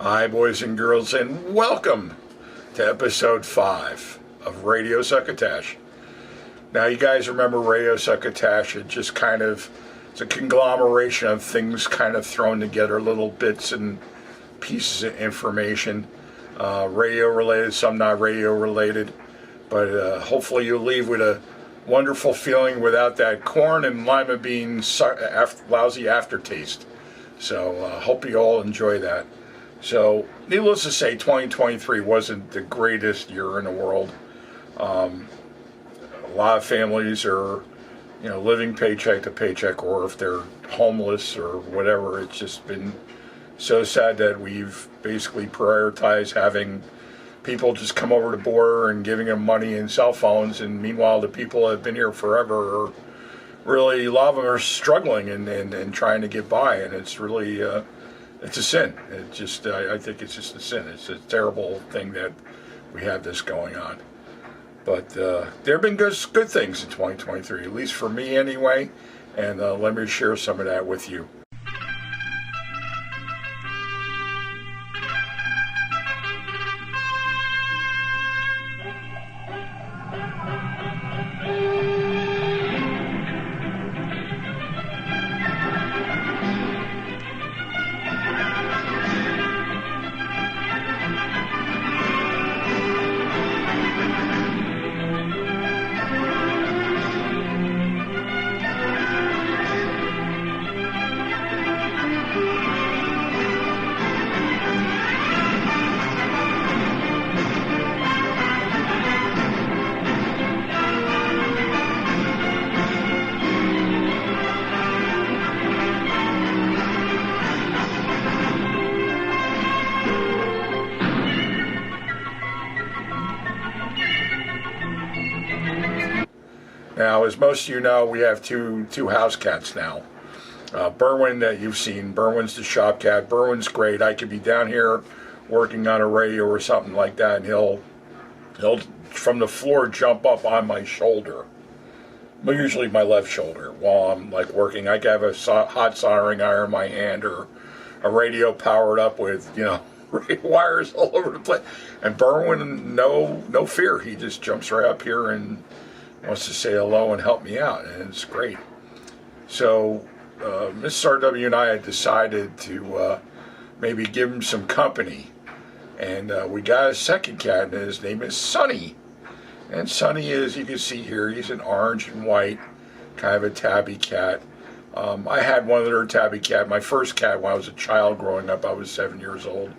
Hi, boys and girls, and welcome to episode 5 of Radio Succotash. Now, you guys remember Radio Succotash? It's a conglomeration of things kind of thrown together, little bits and pieces of information, radio related, some not radio related, but hopefully you'll leave with a wonderful feeling without that corn and lima bean lousy aftertaste. So hope you all enjoy that. So, needless to say, 2023 wasn't the greatest year in the world. A lot of families are, living paycheck to paycheck, or if they're homeless or whatever. It's just been so sad that we've basically prioritized having people just come over the border and giving them money and cell phones, and meanwhile the people that have been here forever are really, a lot of them are struggling and trying to get by, and it's really... it's a sin. I think it's just a sin. It's a terrible thing that we have this going on. But there have been good things in 2023, at least for me anyway, and let me share some of that with you. Now, as most of you know, we have two house cats now. Berwin, that you've seen, Berwin's the shop cat. Berwin's great. I could be down here working on a radio or something like that, and he'll from the floor jump up on my shoulder, usually my left shoulder, while I'm working. I could have a hot soldering iron in my hand, or a radio powered up with wires all over the place. And Berwin, no fear, he just jumps right up here and wants to say hello and help me out, and it's great. So Miss RW and I had decided to maybe give him some company, and we got a second cat, and his name is Sonny. And Sonny is, you can see here, he's an orange and white, kind of a tabby cat. I had one other tabby cat, my first cat when I was a child growing up. I was 7 years old.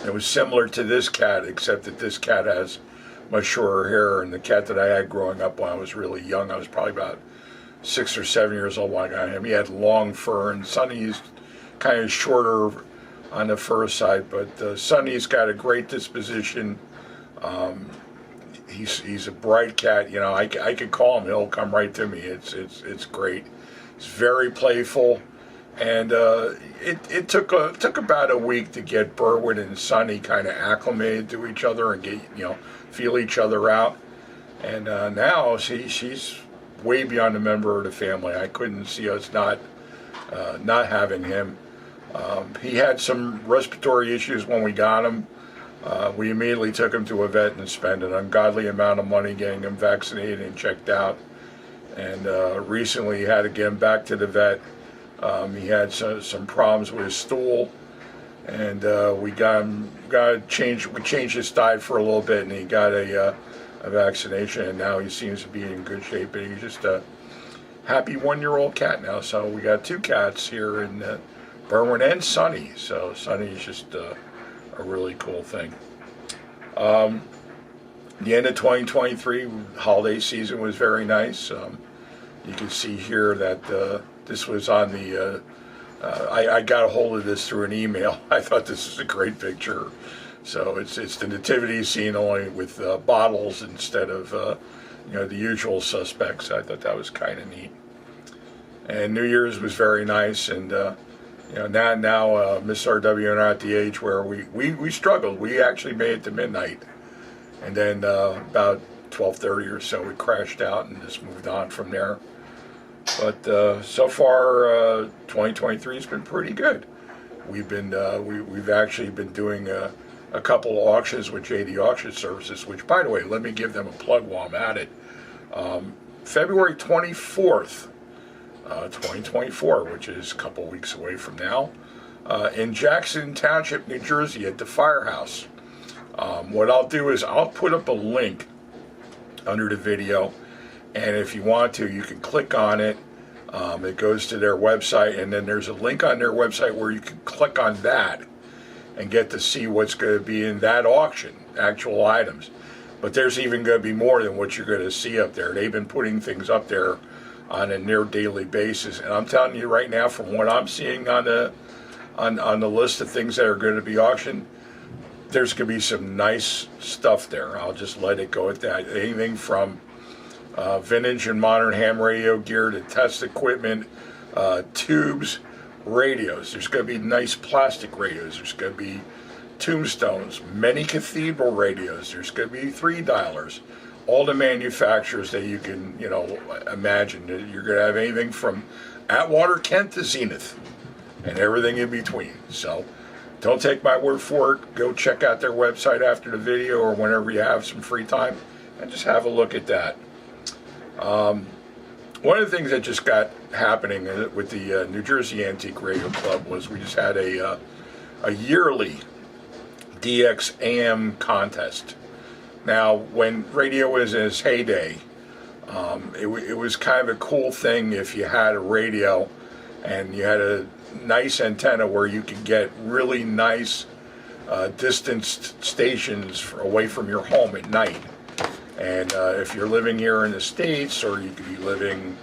It was similar to this cat, except that this cat has much shorter hair, and the cat that I had growing up when I was really young, I was probably about 6 or 7 years old when I got him. He had long fur, and Sonny's kind of shorter on the fur side, but Sonny's got a great disposition. He's a bright cat. I could call him, he'll come right to me. It's great. It's very playful, and it took about a week to get Berwin and Sonny kind of acclimated to each other and get feel each other out. And now she's way beyond a member of the family. I couldn't see us not having him. He had some respiratory issues when we got him. We immediately took him to a vet and spent an ungodly amount of money getting him vaccinated and checked out. And recently had to get him back to the vet. He had some problems with his stool, and we changed his diet for a little bit, and he got a vaccination, and now he seems to be in good shape. And he's just a happy 1-year-old cat now. So we got 2 cats here in Berwin and Sonny. So Sonny's just a really cool thing. The end of 2023 holiday season was very nice. You can see here that this was on the I got a hold of this through an email. I thought this was a great picture. So it's the nativity scene, only with bottles instead of the usual suspects. I thought that was kind of neat. And New Year's was very nice, and now Miss RW and I are at the age where we struggled. We actually made it to midnight, and then about 12:30 or so we crashed out and just moved on from there. But so far 2023 has been pretty good. we've actually been doing a couple of auctions with JD Auction Services, which, by the way, let me give them a plug while I'm at it. February 24th, 2024, which is a couple weeks away from now, in Jackson Township, New Jersey, at the Firehouse. What I'll do is I'll put up a link under the video, and if you want to, you can click on it. It goes to their website, and then there's a link on their website where you can click on that and get to see what's going to be in that auction, actual items. But there's even going to be more than what you're going to see up there. They've been putting things up there on a near daily basis, and I'm telling you right now, from what I'm seeing on the list of things that are going to be auctioned, there's going to be some nice stuff there. I'll just let it go at that. Anything from vintage and modern ham radio gear to test equipment, tubes, radios. There's going to be nice plastic radios. There's going to be tombstones, many cathedral radios. There's going to be 3-dialers. All the manufacturers that you can, imagine. You're going to have anything from Atwater Kent to Zenith and everything in between. So don't take my word for it. Go check out their website after the video or whenever you have some free time and just have a look at that. One of the things that just got happening with the New Jersey Antique Radio Club was we just had a yearly DX AM contest. Now, when radio was in its heyday, it was kind of a cool thing if you had a radio and you had a nice antenna where you could get really nice distanced stations away from your home at night. And if you're living here in the States, or you could be living,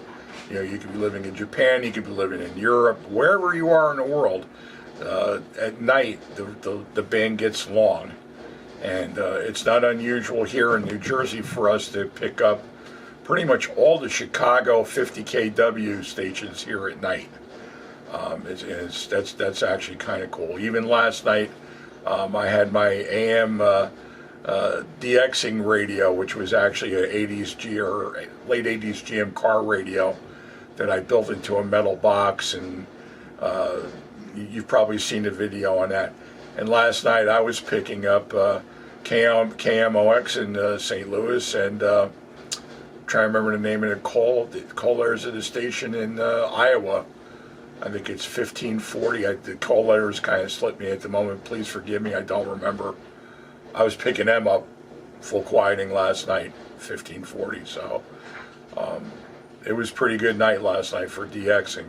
you could be living in Japan, you could be living in Europe, wherever you are in the world, at night the band gets long. And it's not unusual here in New Jersey for us to pick up pretty much all the Chicago 50 kW stations here at night. That's actually kind of cool. Even last night, I had my AM DXing radio, which was actually a late 80s GM car radio that I built into a metal box, and you've probably seen the video on that. And last night I was picking up KMOX in St. Louis, and trying to remember the name of the call letters of the station in Iowa. I think it's 1540. The call letters kind of slipped me at the moment. Please forgive me, I don't remember. I was picking them up full quieting last night, 1540. So it was a pretty good night last night for DXing.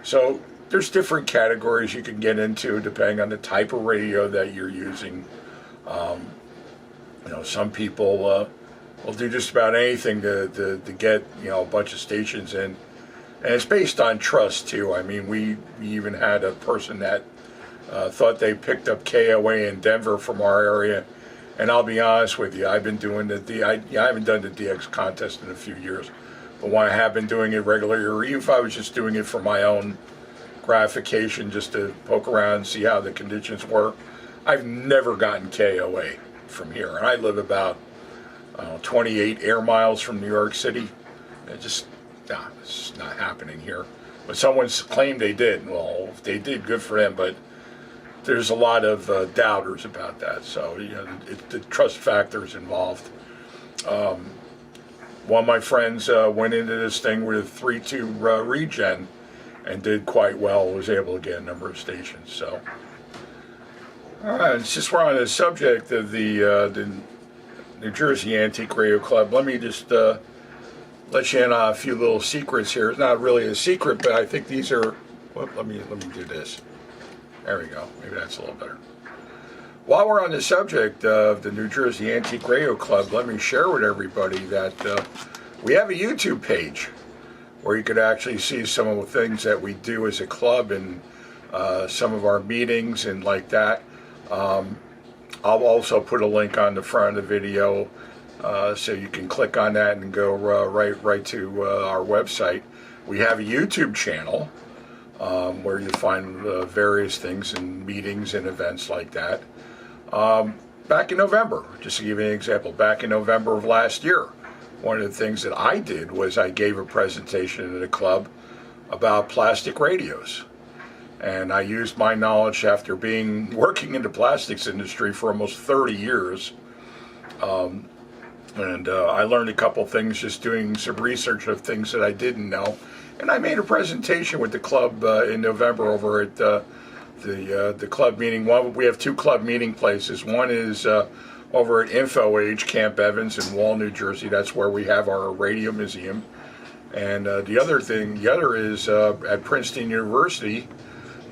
So there's different categories you can get into depending on the type of radio that you're using. Some people will do just about anything to get a bunch of stations in, and it's based on trust too. I mean, we even had a person that thought they picked up KOA in Denver from our area, and I'll be honest with you, I've been doing I haven't done the DX contest in a few years, but when I have been doing it regularly, or even if I was just doing it for my own gratification, just to poke around and see how the conditions were, I've never gotten KOA from here, and I live about 28 air miles from New York City. It's not happening here. But someone's claimed they did. Well, if they did, good for them, but there's a lot of doubters about that. So, the trust factor is involved. One of my friends went into this thing with a 3.2 regen and did quite well, was able to get a number of stations. So, all right, since we're on the subject of the New Jersey Antique Radio Club, let me just let you in on a few little secrets here. It's not really a secret, but I think these are. Well, let me do this. There we go. Maybe that's a little better. While we're on the subject of the New Jersey Antique Radio Club, let me share with everybody that we have a YouTube page where you could actually see some of the things that we do as a club and some of our meetings and like that. I'll also put a link on the front of the video so you can click on that and go right to our website. We have a YouTube channel where you find various things and meetings and events like that. Back in November, just to give you an example, back in November of last year, one of the things that I did was I gave a presentation at a club about plastic radios. And I used my knowledge after working in the plastics industry for almost 30 years. I learned a couple things just doing some research of things that I didn't know. And I made a presentation with the club in November over at the club meeting. We have two club meeting places. One is over at InfoAge, Camp Evans in Wall, New Jersey. That's where we have our radio museum. And the other is at Princeton University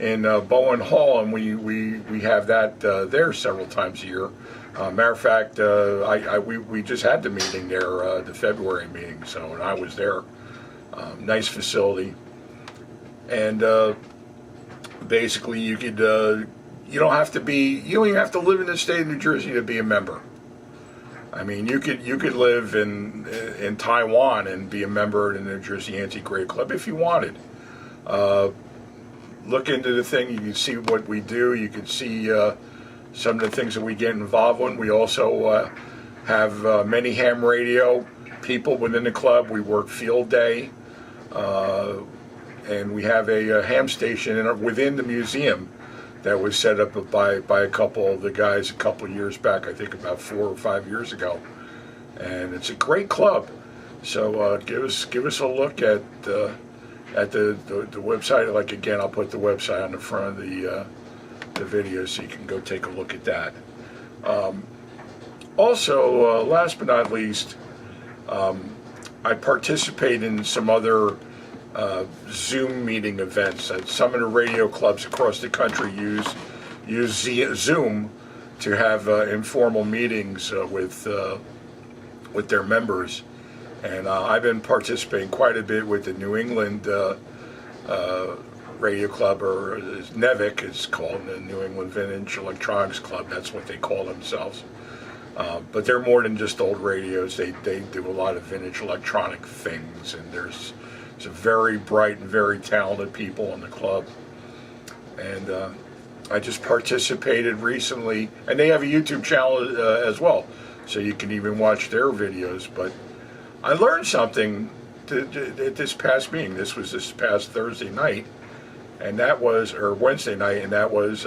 in Bowen Hall, and we have that there several times a year. Matter of fact, we just had the meeting there, the February meeting, and I was there. Nice facility, and basically you could you don't even have to live in the state of New Jersey to be a member. I mean, you could live in Taiwan and be a member of the New Jersey Antique Radio Club if you wanted. Look into the thing. You can see what we do. You can see some of the things that we get involved in. We also have many ham radio people within the club. We work field day, and we have a ham station within the museum that was set up by a couple of the guys a couple of years back. I think about 4 or 5 years ago, and it's a great club. So give us a look at the website. Like, again, I'll put the website on the front of the video so you can go take a look at that. Also, last but not least, I participate in some other Zoom meeting events. Some of the radio clubs across the country use Zoom to have informal meetings with their members. And I've been participating quite a bit with the New England Radio Club, or NEVIC it's called, the New England Vintage Electronics Club. That's what they call themselves. But they're more than just old radios. They do a lot of vintage electronic things, and there's some very bright and very talented people in the club. And I just participated recently, and they have a YouTube channel as well, so you can even watch their videos. But I learned something at this past meeting. This was this past Thursday night, or Wednesday night, and that was,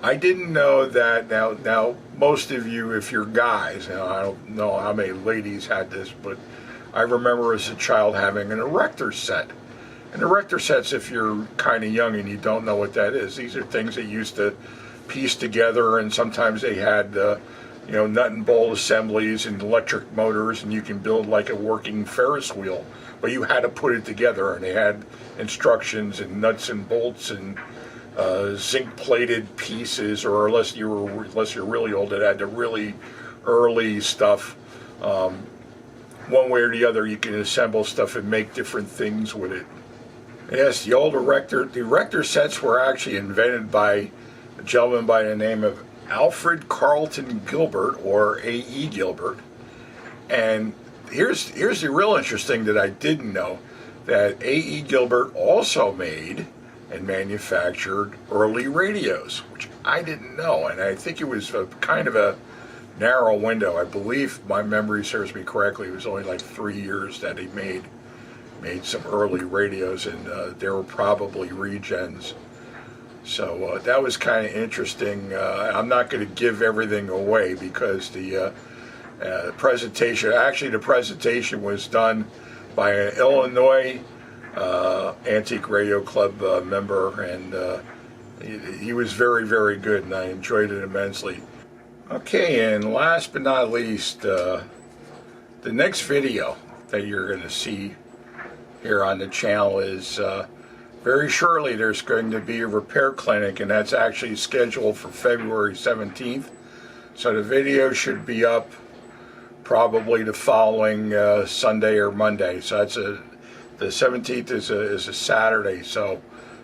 I didn't know that, now most of you, if you're guys, I don't know how many ladies had this, but I remember as a child having an erector set. And erector sets, if you're kind of young and you don't know what that is, these are things that used to piece together, and sometimes they had nut and bolt assemblies and electric motors, and you can build like a working Ferris wheel, but you had to put it together, and they had instructions and nuts and bolts and zinc plated pieces, or unless you're really old, it had the really early stuff. One way or the other, you can assemble stuff and make different things with it. Yes, the erector sets were actually invented by a gentleman by the name of Alfred Carlton Gilbert, or A.E. Gilbert. And here's the real interesting that I didn't know, that A.E. Gilbert also made and manufactured early radios, which I didn't know. And I think it was kind of a narrow window. I believe, my memory serves me correctly, it was only like 3 years that he made some early radios, and they were probably regens. So that was kind of interesting. I'm not going to give everything away because the presentation was done by an Illinois Antique Radio Club member, and he was very, very good, and I enjoyed it immensely. Okay, and last but not least, the next video that you're going to see here on the channel is very shortly there's going to be a repair clinic, and that's actually scheduled for February 17th. So the video should be up probably the following Sunday or Monday. So that's the 17th is a Saturday, so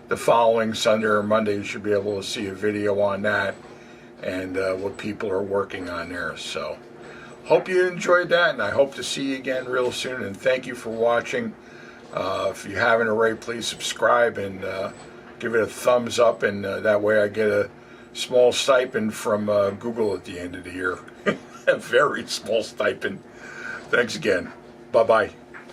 the following Sunday or Monday you should be able to see a video on that and what people are working on there. So hope you enjoyed that, and I hope to see you again real soon, and thank you for watching. If you haven't already, please subscribe and give it a thumbs up, and that way I get a small stipend from Google at the end of the year. A very small stipend. Thanks again. Bye-bye.